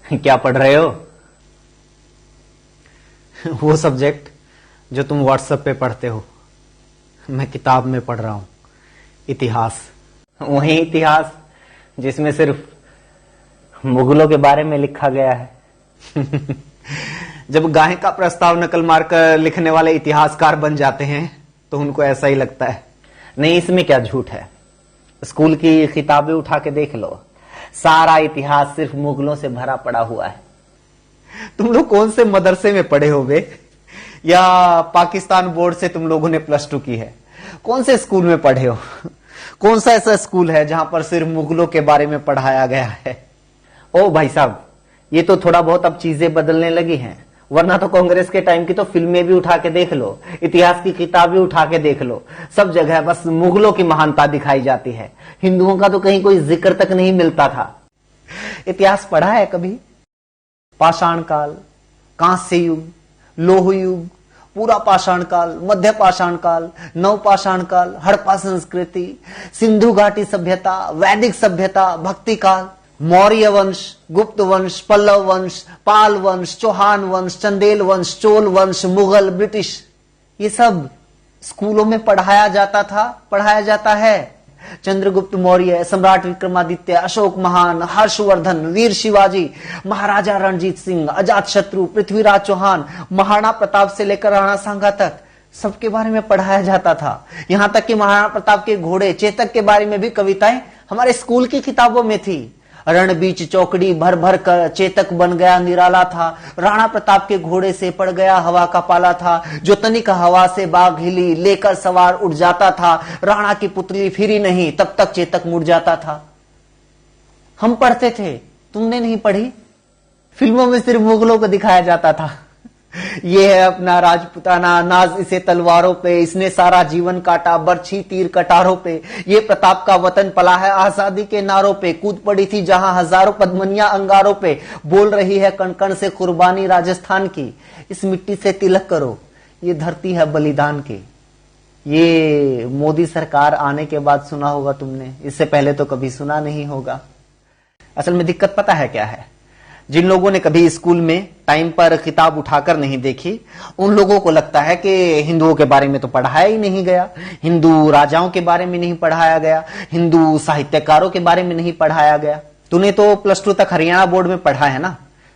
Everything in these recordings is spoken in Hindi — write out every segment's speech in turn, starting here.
क्या पढ़ रहे हो? वो सब्जेक्ट जो तुम व्हाट्सएप पे पढ़ते हो, मैं किताब में पढ़ रहा हूं। इतिहास। वही इतिहास जिसमें सिर्फ मुगलों के बारे में लिखा गया है। जब गाय का प्रस्ताव नकल मारकर लिखने वाले इतिहासकार बन जाते हैं तो उनको ऐसा ही लगता है। नहीं, इसमें क्या झूठ है। स्कूल की किताबें उठा के देख लो, सारा इतिहास सिर्फ मुगलों से भरा पड़ा हुआ है। तुम लोग कौन से मदरसे में पढ़े हो बे? या पाकिस्तान बोर्ड से तुम लोगों ने +2 की है? कौन से स्कूल में पढ़े हो? कौन सा ऐसा स्कूल है जहां पर सिर्फ मुगलों के बारे में पढ़ाया गया है? ओ भाई साहब, ये तो थोड़ा बहुत अब चीजें बदलने लगी हैं, वरना तो कांग्रेस के टाइम की तो फिल्में भी उठा के देख लो, इतिहास की किताबें उठा के देख लो, सब जगह बस मुगलों की महानता दिखाई जाती है। हिंदुओं का तो कहीं कोई जिक्र तक नहीं मिलता था। इतिहास पढ़ा है कभी? पाषाण काल, कांस्य युग, लोह युग, पूरा पाषाण काल, मध्य पाषाण काल, नव पाषाण काल, हड़प्पा संस्कृति, सिंधु घाटी सभ्यता, वैदिक सभ्यता, भक्ति काल, मौर्य वंश, गुप्त वंश, पल्लव वंश, पाल वंश, चौहान वंश, चंदेल वंश, चोल वंश, मुगल, ब्रिटिश, ये सब स्कूलों में पढ़ाया जाता था, पढ़ाया जाता है। चंद्रगुप्त मौर्य, सम्राट विक्रमादित्य, अशोक महान, हर्षवर्धन, वीर शिवाजी, महाराजा रणजीत सिंह, अजातशत्रु, पृथ्वीराज चौहान, महाराणा प्रताप से लेकर राणा सांगा तक सबके बारे में पढ़ाया जाता था। यहां तक कि महाराणा प्रताप के घोड़े चेतक के बारे में भी कविताएं हमारे स्कूल की किताबों में थी। रण बीच चौकड़ी भर भर कर चेतक बन गया निराला था, राणा प्रताप के घोड़े से पड़ गया हवा का पाला था, जो तनिक हवा से बाग हिली लेकर सवार उड़ जाता था, राणा की पुतली फिरी नहीं तब तक चेतक मुड़ जाता था। हम पढ़ते थे, तुमने नहीं पढ़ी? फिल्मों में सिर्फ मुगलों को दिखाया जाता था। ये है अपना राजपुताना, नाज इसे तलवारों पे, इसने सारा जीवन काटा बरछी तीर कटारों पे, ये प्रताप का वतन पला है आजादी के नारों पे, कूद पड़ी थी जहां हजारों पद्मनिया अंगारों पे, बोल रही है कण कण से कुर्बानी राजस्थान की, इस मिट्टी से तिलक करो, ये धरती है बलिदान की। ये मोदी सरकार आने के बाद सुना होगा तुमने, इससे पहले तो कभी सुना नहीं होगा। असल में दिक्कत पता है क्या है? जिन लोगों ने कभी स्कूल में टाइम पर किताब उठाकर नहीं देखी, उन लोगों को लगता है कि हिंदुओं के बारे में तो पढ़ाया ही नहीं गया, हिंदू राजाओं के बारे में नहीं पढ़ाया गया, हिंदू साहित्यकारों के बारे में नहीं पढ़ाया गया। तूने तो +2 तक हरियाणा बोर्ड में पढ़ा है ना?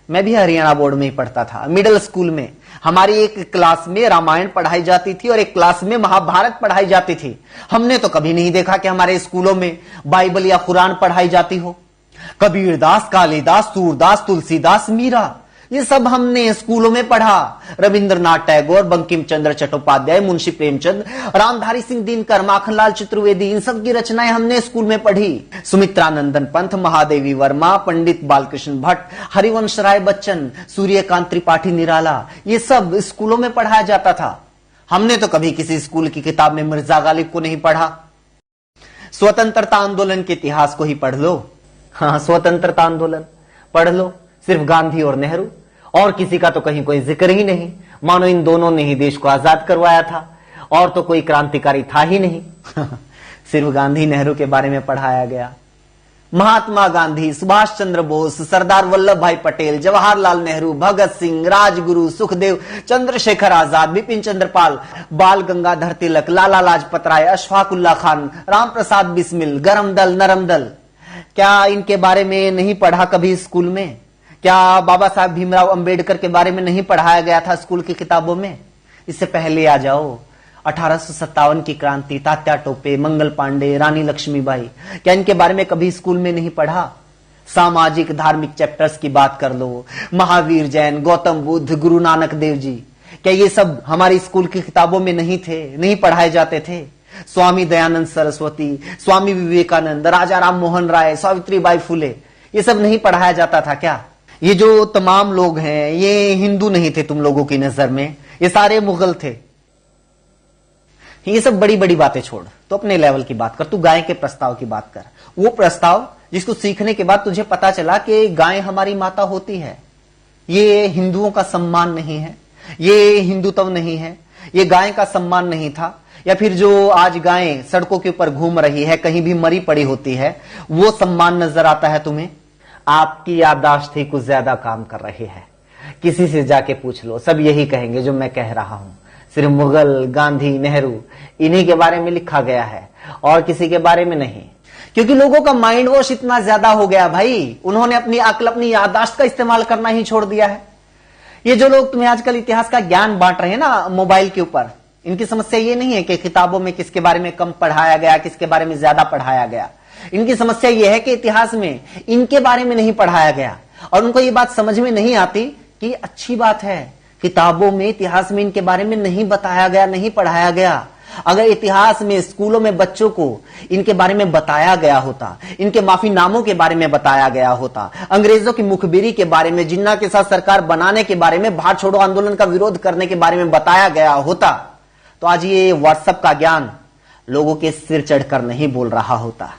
मैं भी हरियाणा बोर्ड में ही पढ़ता था। मिडिल स्कूल में हमारी एक क्लास में रामायण पढ़ाई जाती थी और एक क्लास में महाभारत पढ़ाई जाती थी। हमने तो कभी नहीं देखा कि हमारे स्कूलों में बाइबल या कुरान पढ़ाई जाती हो। कबीरदास, कालिदास, सूरदास, तुलसीदास, मीरा, ये सब हमने स्कूलों में पढ़ा। रविंद्रनाथ टैगोर, बंकिम चंद्र चट्टोपाध्याय, मुंशी प्रेमचंद, रामधारी सिंह दिनकर, माखनलाल चतुर्वेदी, इन सब की रचनाएं हमने स्कूल में पढ़ी। सुमित्रानंदन पंत, महादेवी वर्मा, पंडित बालकृष्ण भट्ट, हरिवंश राय बच्चन, सूर्यकांत त्रिपाठी निराला, ये सब स्कूलों में पढ़ाया जाता था। हमने तो कभी किसी स्कूल की किताब में मिर्जा गालिब को नहीं पढ़ा। स्वतंत्रता आंदोलन के इतिहास को ही पढ़ लो। हाँ, स्वतंत्रता आंदोलन पढ़ लो, सिर्फ गांधी और नेहरू, और किसी का तो कहीं कोई जिक्र ही नहीं, मानो इन दोनों ने ही देश को आजाद करवाया था, और तो कोई क्रांतिकारी था ही नहीं। सिर्फ गांधी नेहरू के बारे में पढ़ाया गया। महात्मा गांधी, सुभाष चंद्र बोस, सरदार वल्लभ भाई पटेल, जवाहरलाल नेहरू, भगत सिंह, राजगुरु, सुखदेव, चंद्रशेखर आजाद, बिपिन चंद्र पाल, बाल गंगाधर तिलक, लाला लाजपत राय, अशफाक उल्लाह खान, राम प्रसाद बिस्मिल, गरम दल, नरम दल, क्या इनके बारे में नहीं पढ़ा कभी स्कूल में? क्या बाबा साहब भीमराव अंबेडकर के बारे में नहीं पढ़ाया गया था स्कूल की किताबों में? इससे पहले आ जाओ, 1857 की क्रांति, तात्या टोपे, मंगल पांडे, रानी लक्ष्मीबाई, क्या इनके बारे में कभी स्कूल में नहीं पढ़ा? सामाजिक धार्मिक चैप्टर्स की बात कर लो, महावीर जैन, गौतम बुद्ध, गुरु नानक देव जी, क्या ये सब हमारी स्कूल की किताबों में नहीं थे, नहीं पढ़ाए जाते थे? स्वामी दयानंद सरस्वती, स्वामी विवेकानंद, राजा राम मोहन राय, सावित्रीबाई फुले, ये सब नहीं पढ़ाया जाता था क्या? ये जो तमाम लोग हैं, ये हिंदू नहीं थे तुम लोगों की नजर में, ये सारे मुगल थे। ये सब बड़ी बड़ी बातें छोड़, तो अपने लेवल की बात कर। तू गाय के प्रस्ताव की बात कर, वो प्रस्ताव जिसको सीखने के बाद तुझे पता चला कि गाय हमारी माता होती है। ये हिंदुओं का सम्मान नहीं है, ये हिंदुत्व नहीं है, ये गाय का सम्मान नहीं था। या फिर जो आज गायें सड़कों के ऊपर घूम रही है, कहीं भी मरी पड़ी होती है, वो सम्मान नजर आता है तुम्हें? आपकी याददाश्त ही कुछ ज्यादा काम कर रही है। किसी से जाके पूछ लो, सब यही कहेंगे जो मैं कह रहा हूं। सिर्फ मुगल, गांधी, नेहरू इन्हीं के बारे में लिखा गया है और किसी के बारे में नहीं। क्योंकि लोगों का माइंड वॉश इतना ज्यादा हो गया भाई, उन्होंने अपनी अक्ल, अपनी याददाश्त का इस्तेमाल करना ही छोड़ दिया है। ये जो लोग तुम्हें आजकल इतिहास का ज्ञान बांट रहे हैं ना मोबाइल के ऊपर, इनकी समस्या ये नहीं है कि किताबों में किसके बारे में कम पढ़ाया गया, किसके बारे में ज्यादा पढ़ाया गया। इनकी समस्या यह है कि इतिहास में इनके बारे में नहीं पढ़ाया गया और उनको ये बात समझ में नहीं आती कि अच्छी बात है, किताबों में, इतिहास में इनके बारे में नहीं बताया गया, नहीं पढ़ाया गया। अगर इतिहास में, स्कूलों में बच्चों को इनके बारे में बताया गया होता, इनके माफी नामों के बारे में बताया गया होता, अंग्रेजों की मुखबिरी के बारे में, जिन्ना के साथ सरकार बनाने के बारे में, भारत छोड़ो आंदोलन का विरोध करने के बारे में बताया गया होता, तो आज ये व्हाट्सएप का ज्ञान लोगों के सिर चढ़कर नहीं बोल रहा होता।